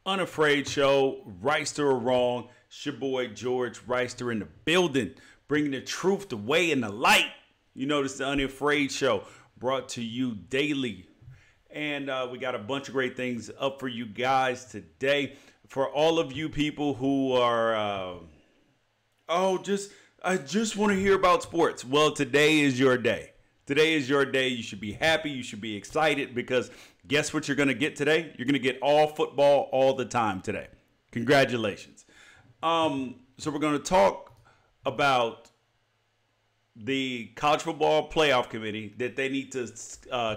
Unafraid Show, Reister or Wrong. It's your boy George Reister in the building, bringing the truth, the way, and the light. You know, this is the Unafraid Show, brought to you daily. And we got a bunch of great things up for you guys today. For all of you people who are, I just want to hear about sports. Well, today is your day. Today is your day. You should be happy. You should be excited because guess what you're going to get today? You're going to get all football all the time today. Congratulations. So we're going to talk about the College Football Playoff Committee that they need to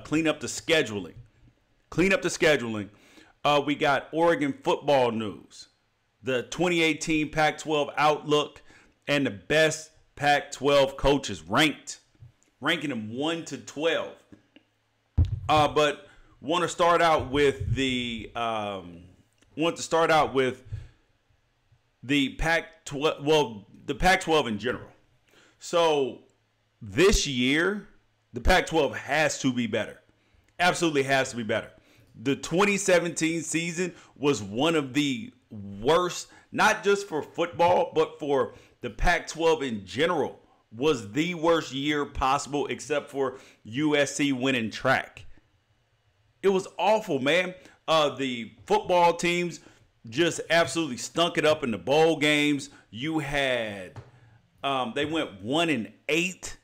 clean up the scheduling. Clean up the scheduling. We got Oregon football news, the 2018 Pac-12 outlook, and the best Pac-12 coaches ranking them 1 to 12. But want to start out with the Pac-12. Well, the Pac-12 in general. So this year, the Pac-12 has to be better. Absolutely has to be better. The 2017 season was one of the worst, not just for football, but for the Pac-12 in general. Was the worst year possible except for USC winning track. It was awful, man. The football teams just absolutely stunk it up in the bowl games. You had, they went 1-8.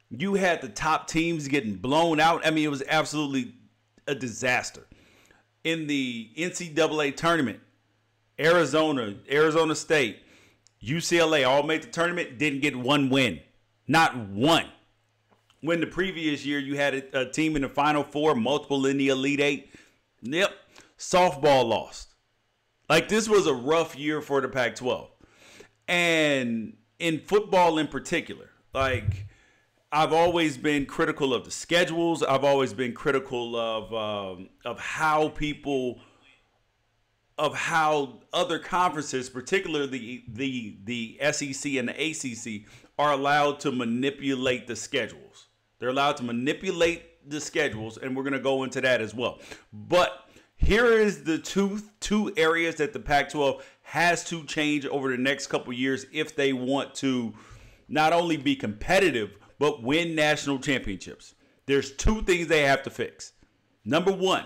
You had the top teams getting blown out. I mean, it was absolutely a disaster. In the NCAA tournament, Arizona State, UCLA all made the tournament, didn't get one win. Not one. When the previous year you had a team in the Final Four, multiple in the Elite Eight. Yep. Softball lost. Like, this was a rough year for the Pac-12. And in football in particular, like, I've always been critical of the schedules. I've always been critical of how other conferences, particularly the SEC and the ACC, are allowed to manipulate the schedules. They're allowed to manipulate the schedules, and we're going to go into that as well. But here is the two areas that the Pac-12 has to change over the next couple years if they want to not only be competitive, but win national championships. There's two things they have to fix. Number one,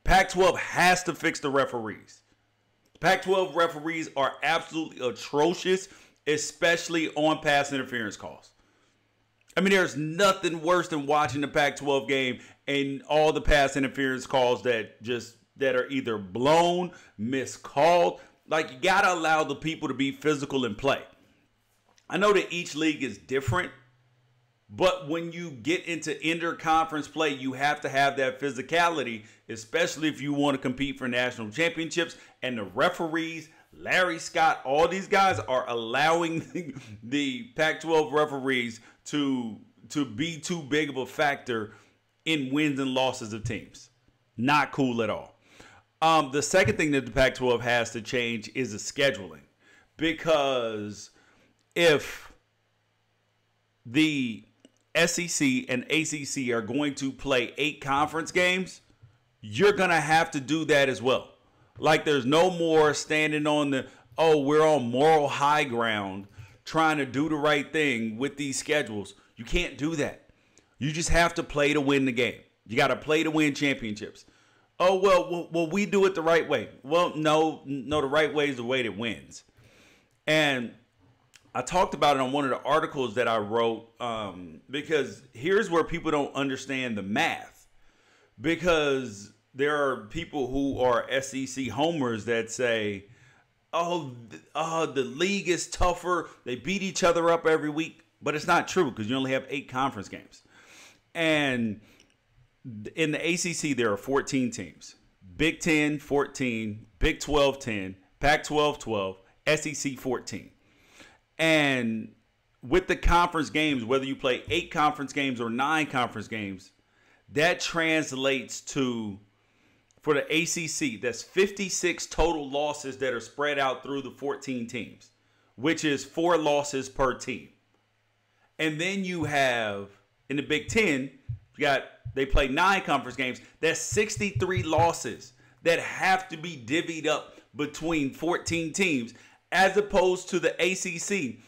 Pac-12 has to fix the referees. Pac-12 referees are absolutely atrocious, especially on pass interference calls. I mean, there's nothing worse than watching the Pac-12 game and all the pass interference calls that are either blown, miscalled. Like, you got to allow the people to be physical and play. I know that each league is different, but when you get into inter-conference play, you have to have that physicality, especially if you want to compete for national championships. And the referees, Larry Scott, all these guys are allowing the Pac-12 referees to be too big of a factor in wins and losses of teams. Not cool at all. The second thing that the Pac-12 has to change is the scheduling. Because if the SEC and ACC are going to play 8 conference games, you're going to have to do that as well. Like, there's no more standing on we're on moral high ground trying to do the right thing with these schedules. You can't do that. You just have to play to win the game. You got to play to win championships. Oh, well, we do it the right way. Well, no, the right way is the way that wins. And I talked about it on one of the articles that I wrote because here's where people don't understand the math. Because there are people who are SEC homers that say, the league is tougher. They beat each other up every week. But it's not true because you only have 8 conference games. And in the ACC, there are 14 teams. Big 10, 14, Big 12, 10, Pac-12, 12, SEC, 14. And with the conference games, whether you play 8 conference games or 9 conference games, that translates to, for the ACC, that's 56 total losses that are spread out through the 14 teams, which is 4 losses per team. And then you have, in the Big Ten, they play 9 conference games. That's 63 losses. that have to be divvied up between 14 teams, as opposed to the ACC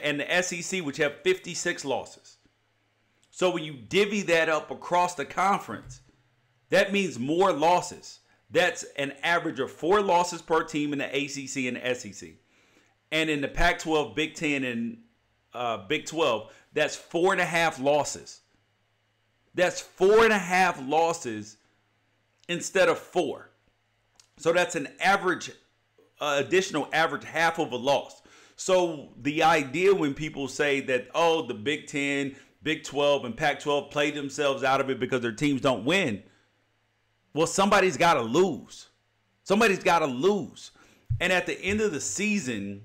and the SEC, which have 56 losses. So when you divvy that up across the conference, that means more losses. That's an average of 4 losses per team in the ACC and the SEC. And in the Pac-12, Big Ten, and Big 12, that's 4.5 losses. That's 4.5 losses instead of 4. So that's an average, additional average half of a loss. So the idea when people say that, oh, the Big Ten, Big 12, and Pac-12 play themselves out of it because their teams don't win. Well, somebody's got to lose. Somebody's got to lose. And at the end of the season,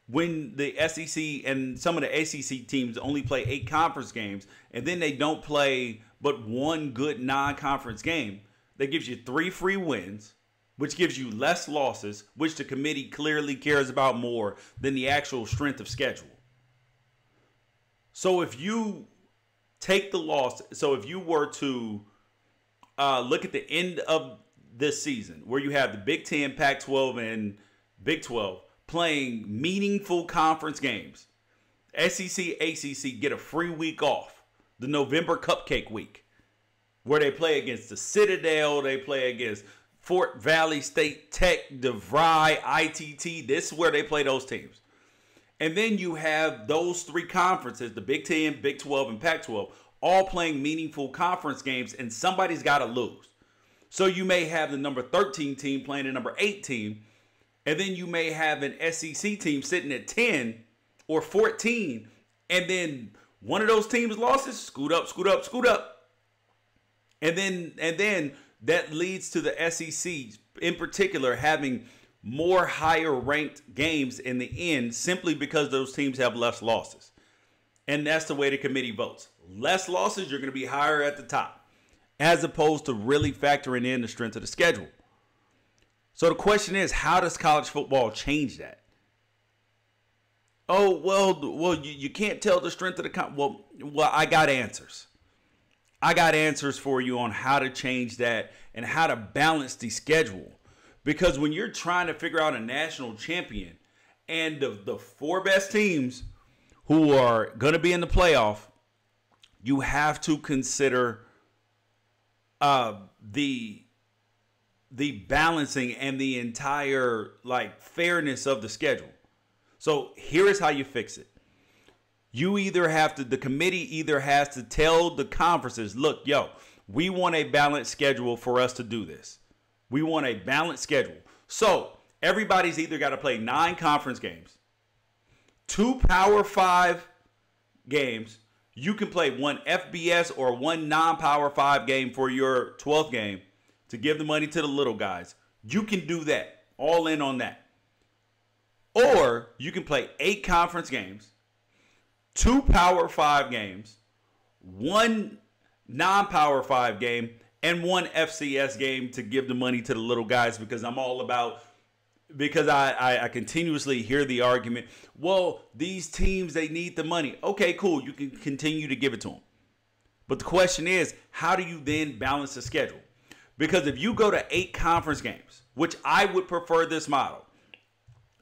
when the SEC and some of the ACC teams only play 8 conference games, and then they don't play but one good non-conference game, that gives you 3 free wins, which gives you less losses, which the committee clearly cares about more than the actual strength of schedule. So if you take the loss, so if you were to look at the end of this season, where you have the Big Ten, Pac-12, and Big 12 playing meaningful conference games, SEC, ACC get a free week off, the November Cupcake Week, where they play against the Citadel, they play against Fort Valley State, Tech, DeVry, ITT. This is where they play those teams. And then you have those 3 conferences, the Big 10, Big 12, and Pac-12, all playing meaningful conference games, and somebody's got to lose. So you may have the number 13 team playing the number 8 team, and then you may have an SEC team sitting at 10 or 14, and then one of those teams losses, scoot up. And then that leads to the SEC in particular having more higher ranked games in the end, simply because those teams have less losses. And that's the way the committee votes. Less losses, you're going to be higher at the top, as opposed to really factoring in the strength of the schedule. So the question is, how does college football change that? Oh, well, you can't tell the strength of the well, I got answers. I got answers for you on how to change that and how to balance the schedule. Because when you're trying to figure out a national champion and the 4 best teams who are going to be in the playoff, you have to consider the balancing and the entire fairness of the schedule. So here is how you fix it. You either have to, the committee either has to tell the conferences, look, we want a balanced schedule for us to do this. We want a balanced schedule. So everybody's either got to play 9 conference games, 2 Power 5 games. You can play 1 FBS or 1 non-Power 5 game for your 12th game to give the money to the little guys. You can do that. All in on that. Or you can play 8 conference games, 2 Power 5 games, 1 non-Power 5 game, and 1 FCS game to give the money to the little guys, because I'm all about, because I continuously hear the argument, well, these teams, they need the money. Okay, cool. You can continue to give it to them. But the question is, how do you then balance the schedule? Because if you go to 8 conference games, which I would prefer this model,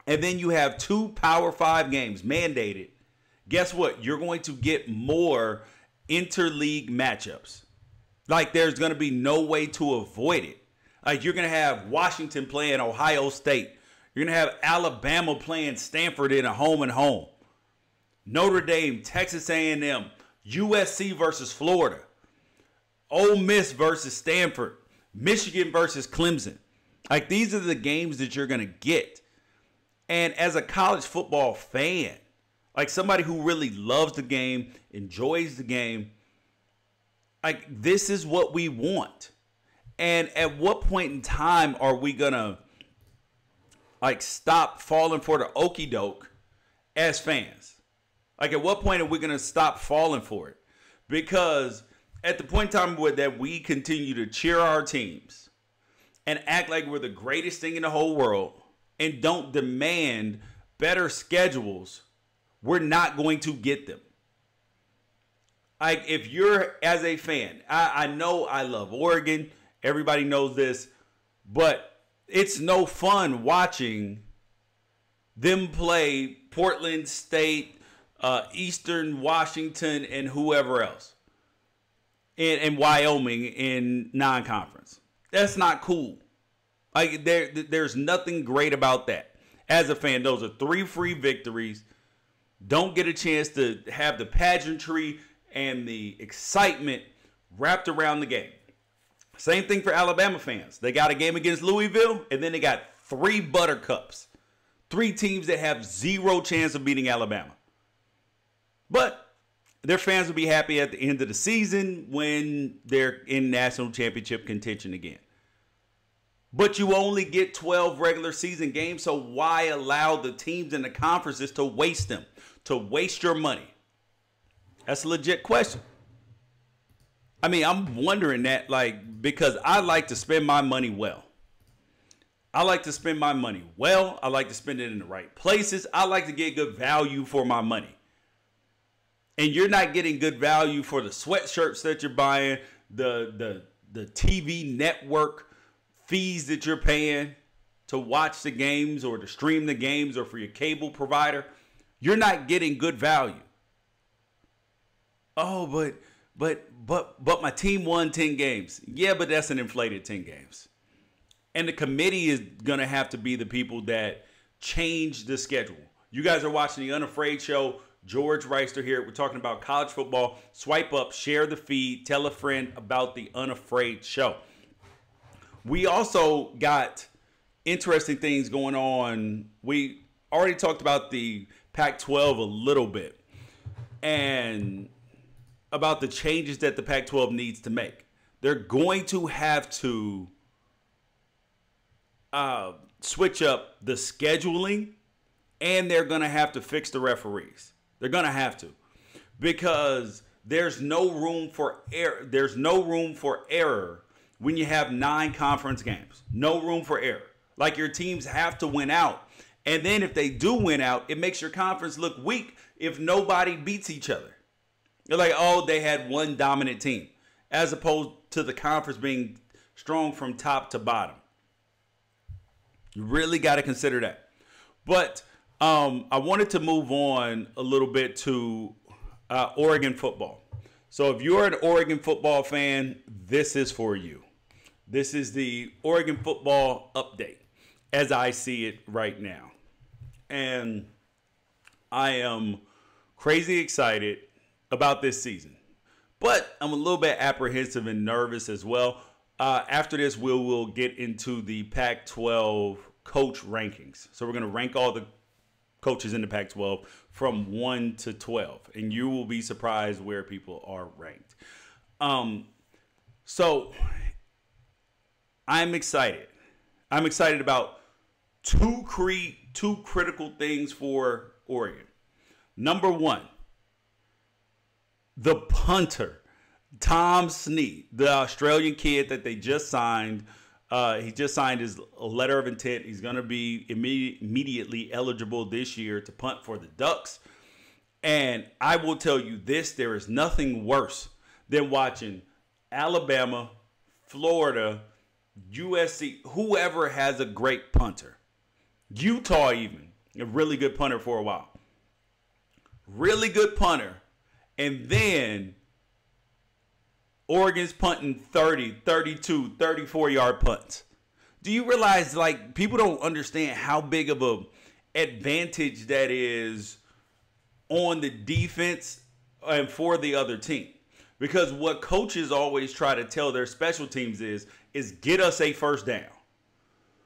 and then you have 2 Power 5 games mandated, guess what? You're going to get more interleague matchups. There's going to be no way to avoid it. You're going to have Washington playing Ohio State. You're going to have Alabama playing Stanford in a home and home. Notre Dame, Texas A&M, USC versus Florida. Ole Miss versus Stanford. Michigan versus Clemson. These are the games that you're going to get. And as a college football fan, somebody who really loves the game, enjoys the game, this is what we want. And at what point in time are we going to stop falling for the okie doke as fans? At what point are we going to stop falling for it? Because at the point in time that we continue to cheer our teams and act like we're the greatest thing in the whole world and don't demand better schedules, we're not going to get them. If you're, as a fan, I know I love Oregon. Everybody knows this. But It's no fun watching them play Portland State, Eastern Washington, and whoever else, and Wyoming in non-conference. That's not cool. Like there's nothing great about that. As a fan, those are 3 free victories. Don't get a chance to have the pageantry and the excitement wrapped around the game. Same thing for Alabama fans. They got a game against Louisville, and then they got 3 buttercups. 3 teams that have 0 chance of beating Alabama. But their fans will be happy at the end of the season when they're in national championship contention again. But you only get 12 regular season games, so why allow the teams in the conferences to waste them, to waste your money? That's a legit question. I mean, I'm wondering that, like, because I like to spend my money well. I like to spend my money well. I like to spend it in the right places. I like to get good value for my money. And you're not getting good value for the sweatshirts that you're buying, the TV network fees that you're paying to watch the games or to stream the games or for your cable provider. You're not getting good value. Oh, but my team won 10 games. Yeah, but that's an inflated 10 games. And the committee is going to have to be the people that change the schedule. You guys are watching The Unafraid Show. George Reister here. We're talking about college football. Swipe up, share the feed, tell a friend about The Unafraid Show. We also got interesting things going on. We already talked about the Pac-12 a little bit and about the changes that the Pac-12 needs to make. They're going to have to switch up the scheduling, and they're going to have to fix the referees. They're going to have to, because there's no room for error. There's no room for error when you have 9 conference games. No room for error. Like, your teams have to win out. And then if they do win out, it makes your conference look weak if nobody beats each other. They're like, oh, they had one dominant team, as opposed to the conference being strong from top to bottom. You really got to consider that. But I wanted to move on a little bit to Oregon football. So if you're an Oregon football fan, this is for you. This is the Oregon football update as I see it right now. And I am crazy excited about this season. But I'm a little bit apprehensive and nervous as well. After this, we'll get into the Pac-12 coach rankings. So we're going to rank all the coaches in the Pac-12 from 1 to 12. And you will be surprised where people are ranked. So I'm excited. I'm excited about two critical things for Oregon. Number one, the punter, Tom Snead, the Australian kid that they just signed. He just signed his letter of intent. He's going to be immediately eligible this year to punt for the Ducks. And I will tell you this, there is nothing worse than watching Alabama, Florida, USC, whoever has a great punter. Utah even, a really good punter for a while. Really good punter. And then Oregon's punting 30, 32, 34-yard punts. Do you realize, like, people don't understand how big of a advantage that is on the defense and for the other team? Because what coaches always try to tell their special teams is get us a first down.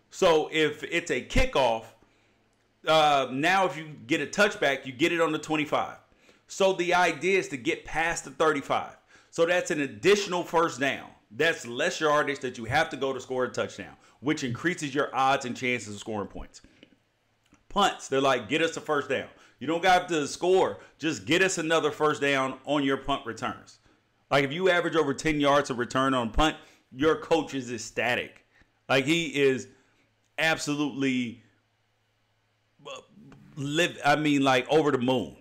So if it's a kickoff, now if you get a touchback, you get it on the 25. So the idea is to get past the 35. So that's an additional first down. That's less yardage that you have to go to score a touchdown, which increases your odds and chances of scoring points. Punts, they're like, get us a first down. You don't got to score. Just get us another first down on your punt returns. Like, if you average over 10 yards of return on punt, your coach is ecstatic. Like, he is absolutely over the moon,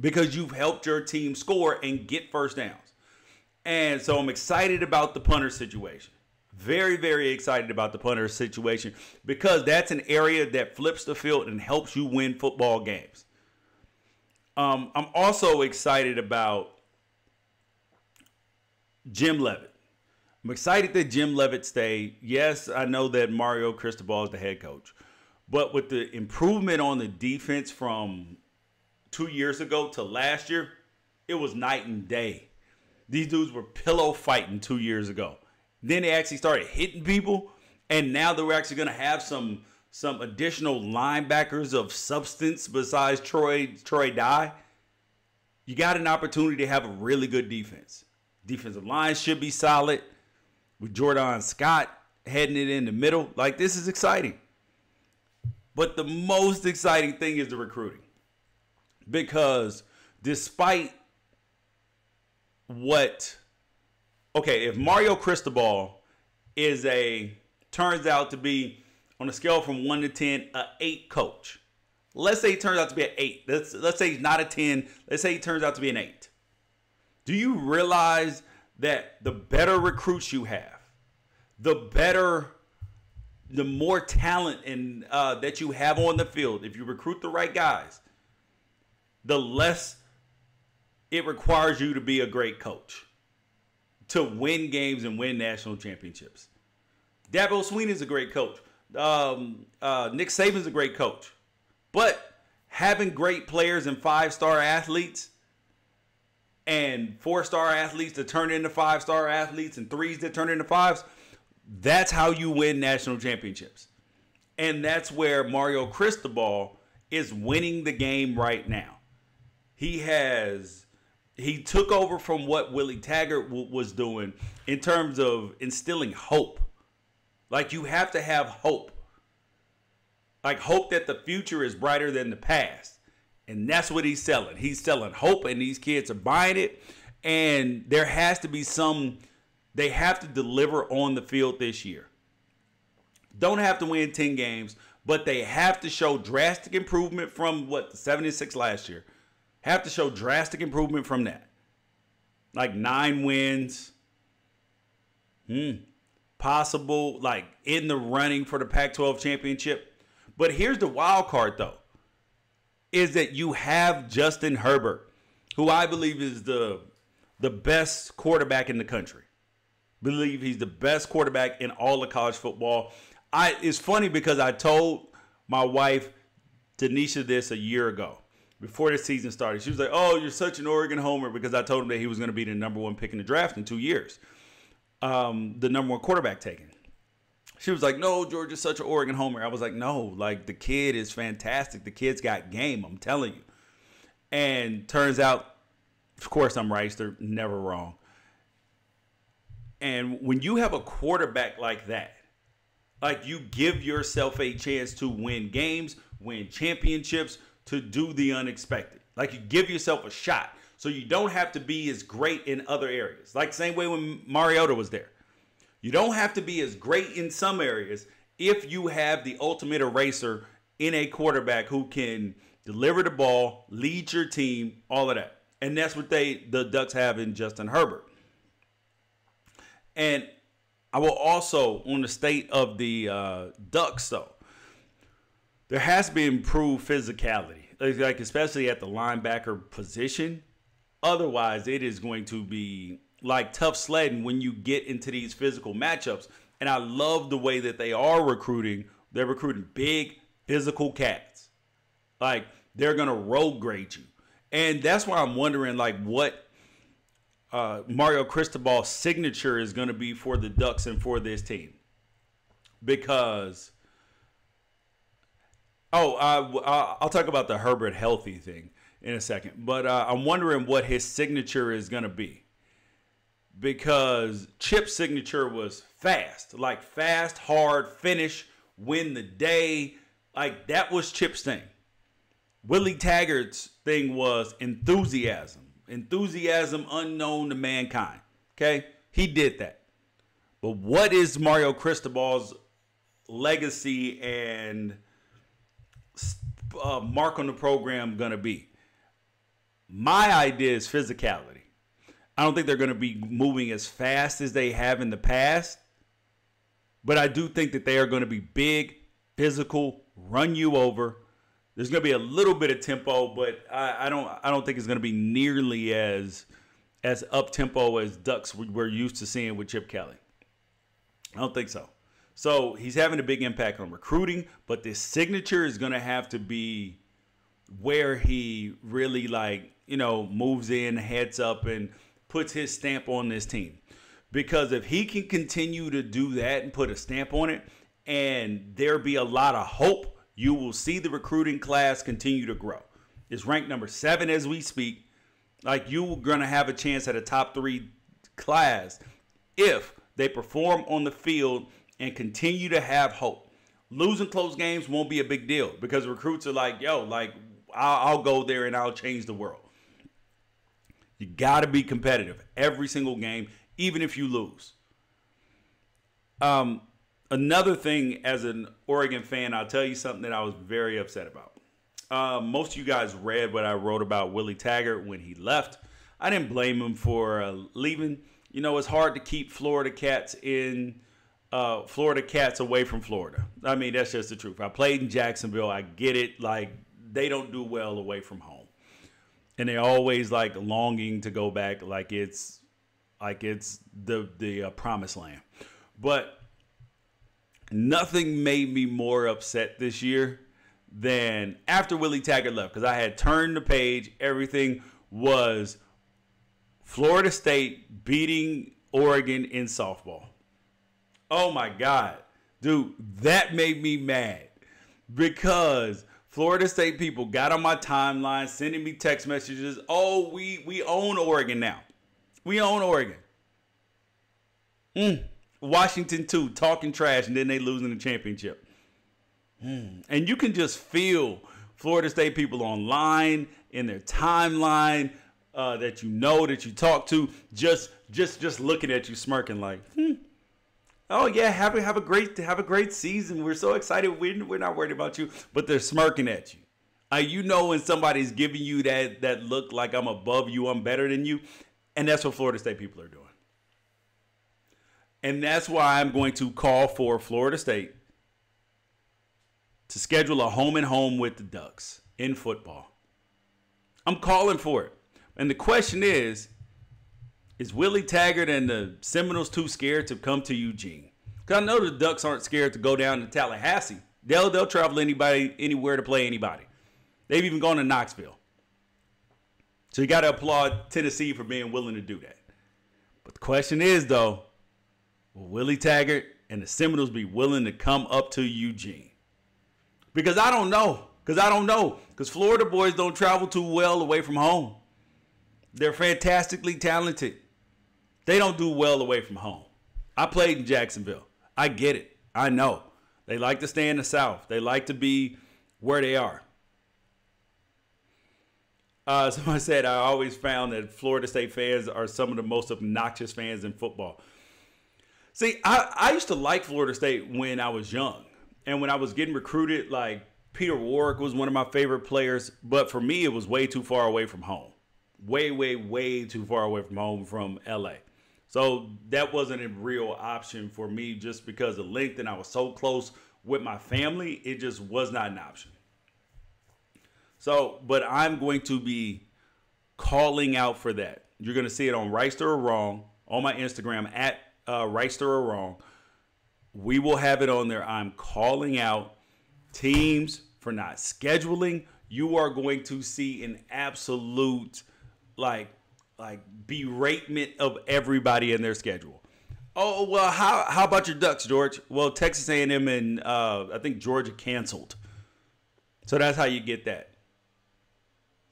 because you've helped your team score and get first downs. And so I'm excited about the punter situation. Very, very excited about the punter situation because that's an area that flips the field and helps you win football games. I'm also excited about Jim Leavitt. I'm excited that Jim Leavitt stayed. Yes, I know that Mario Cristobal is the head coach. But with the improvement on the defense from 2 years ago to last year, it was night and day. These dudes were pillow fighting 2 years ago. Then they actually started hitting people, and now they're actually going to have some additional linebackers of substance besides Troy Dye. You got an opportunity to have a really good defense. Defensive line should be solid with Jordan Scott heading it in the middle. Like, this is exciting. But the most exciting thing is the recruiting. Because despite if Mario Cristobal turns out to be, on a scale from 1 to 10, an 8 coach. Let's say he turns out to be an 8. Let's say he's not a 10. Let's say he turns out to be an 8. Do you realize that the better recruits you have, the more talent that you have on the field, if you recruit the right guys, the less it requires you to be a great coach to win games and win national championships. Dabo Swinney's a great coach. Nick Saban's a great coach. But having great players and 5-star athletes and 4-star athletes that turn into 5-star athletes and 3s that turn into 5s, that's how you win national championships. And that's where Mario Cristobal is winning the game right now. He took over from what Willie Taggart was doing in terms of instilling hope. Like, you have to have hope. Like, hope that the future is brighter than the past. And that's what he's selling. He's selling hope, and these kids are buying it. And there has to be they have to deliver on the field this year. Don't have to win 10 games, but they have to show drastic improvement from the 76 last year. Have to show drastic improvement from that. Like 9 wins. Possible, like, in the running for the Pac-12 championship. But here's the wild card, though, is that you have Justin Herbert, who I believe is the best quarterback in the country. Believe he's the best quarterback in all of college football. It's funny because I told my wife, Tanisha, this a year ago before the season started. She was like, "Oh, you're such an Oregon homer," because I told him that he was going to be the number 1 pick in the draft in 2 years. The number 1 quarterback taken. She was like, "No, George is such an Oregon homer." I was like, "No, like, the kid is fantastic. The kid's got game, I'm telling you." And turns out, of course, I'm right. They're never wrong. And when you have a quarterback like that, like, you give yourself a chance to win games, win championships, to do the unexpected. Like, you give yourself a shot. So you don't have to be as great in other areas. Like, same way when Mariota was there. You don't have to be as great in some areas if you have the ultimate eraser in a quarterback who can deliver the ball, lead your team, all of that. And that's what the Ducks have in Justin Herbert. And I will also, on the state of the Ducks, though, there has to be improved physicality, like especially at the linebacker position. Otherwise, it is going to be like tough sledding when you get into these physical matchups. And I love the way that they are recruiting. They're recruiting big, physical cats. Like, they're going to road grade you. And that's why I'm wondering, like, what Mario Cristobal's signature is going to be for the Ducks and for this team. Because, I'll talk about the Herbert healthy thing in a second. But I'm wondering what his signature is going to be. Because Chip's signature was fast. Like, fast, hard, finish, win the day. Like, that was Chip's thing. Willie Taggart's thing was enthusiasm. Enthusiasm unknown to mankind. Okay? He did that. But what is Mario Cristobal's legacy and mark on the program going to be? My idea is physicality. I don't think they're going to be moving as fast as they have in the past. But I do think that they are going to be big, physical, run you over. There's going to be a little bit of tempo, but I don't think it's going to be nearly as up tempo as Ducks we're used to seeing with Chip Kelly. I don't think so. So he's having a big impact on recruiting, but this signature is going to have to be where he really moves in, heads up, and puts his stamp on this team. Because if he can continue to do that and put a stamp on it, and there be a lot of hope, you will see the recruiting class continue to grow. It's ranked number 7 as we speak. Like, you're going to have a chance at a top 3 class if they perform on the field and continue to have hope. Losing close games won't be a big deal because recruits are like, I'll go there and I'll change the world. You got to be competitive every single game, even if you lose. Another thing, as an Oregon fan, I'll tell you something that I was very upset about. Most of you guys read what I wrote about Willie Taggart when he left. I didn't blame him for leaving. It's hard to keep Florida Cats away from Florida. I mean, that's just the truth. I played in Jacksonville. I get it. Like, they don't do well away from home. And they're always longing to go back like it's the promised land. But nothing made me more upset this year than after Willie Taggart left, because I had turned the page. Everything was Florida State beating Oregon in softball. Oh my God, dude, that made me mad because Florida State people got on my timeline sending me text messages. Oh, we own Oregon now. We own Oregon. Washington too, talking trash, and then they losing the championship. And you can just feel Florida State people online in their timeline that you talk to, just looking at you smirking like, oh yeah, have a great season. We're so excited. We're not worried about you, but they're smirking at you. When somebody's giving you that look like I'm above you, I'm better than you, and that's what Florida State people are doing. And that's why I'm going to call for Florida State to schedule a home and home with the Ducks in football. I'm calling for it. And the question is Willie Taggart and the Seminoles too scared to come to Eugene? Because I know the Ducks aren't scared to go down to Tallahassee. They'll travel anywhere to play anybody. They've even gone to Knoxville. So you got to applaud Tennessee for being willing to do that. But the question is, though, will Willie Taggart and the Seminoles be willing to come up to Eugene? Because I don't know. Because Florida boys don't travel too well away from home. They're fantastically talented. They don't do well away from home. I played in Jacksonville. I get it. I know. They like to stay in the South. They like to be where they are. Somebody said, I always found that Florida State fans are some of the most obnoxious fans in football. See, I used to like Florida State when I was young. And when I was getting recruited, like Peter Warrick was one of my favorite players. But for me, it was way too far away from home. Way, way, way too far away from home from LA. So that wasn't a real option for me just because of length. And I was so close with my family, it just was not an option. So, but I'm going to be calling out for that. You're going to see it on Reister or Wrong on my Instagram at Reister or Wrong. We will have it on there. I'm calling out teams for not scheduling. You are going to see an absolute like beratement of everybody in their schedule. Oh, well, how about your Ducks, George? Well, Texas A&M and I think Georgia canceled. So that's how you get that.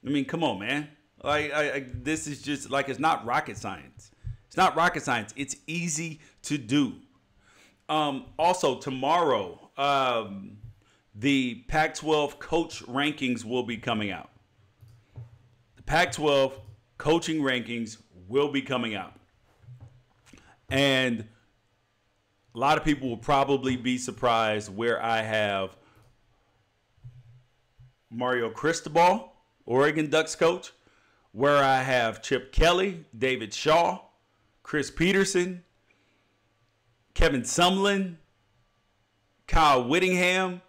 I mean, come on, man. This is just it's not rocket science. It's not rocket science. It's easy to do. Also, tomorrow, the Pac-12 coach rankings will be coming out. The Pac-12 coaching rankings will be coming out. And a lot of people will probably be surprised where I have Mario Cristobal, Oregon Ducks coach, where I have Chip Kelly, David Shaw, Chris Peterson, Kevin Sumlin, Kyle Whittingham,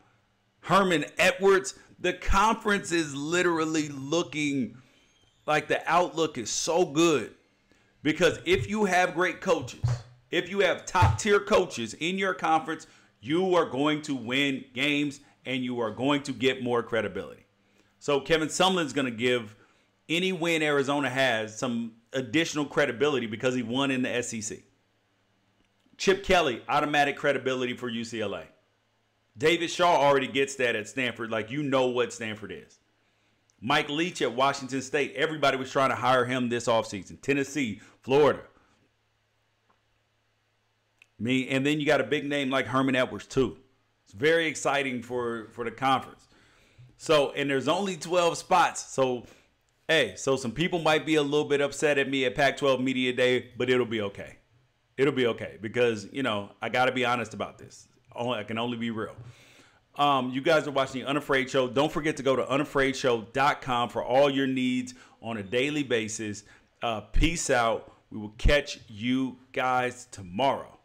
Herman Edwards. The conference is literally looking like the outlook is so good. Because if you have great coaches, if you have top tier coaches in your conference, you are going to win games and you are going to get more credibility. So Kevin Sumlin's going to give any win Arizona has some additional credibility because he won in the SEC. Chip Kelly, automatic credibility for UCLA. David Shaw already gets that at Stanford, like you know what Stanford is. Mike Leach at Washington State, everybody was trying to hire him this offseason. Tennessee, Florida. And then you got a big name like Herman Edwards too. It's very exciting for the conference. So, and there's only 12 spots. So, hey, so some people might be a little bit upset at me at Pac-12 Media Day, but it'll be okay. It'll be okay because, you know, I got to be honest about this. I can only be real. You guys are watching The Unafraid Show. Don't forget to go to unafraidshow.com for all your needs on a daily basis. Peace out. We will catch you guys tomorrow.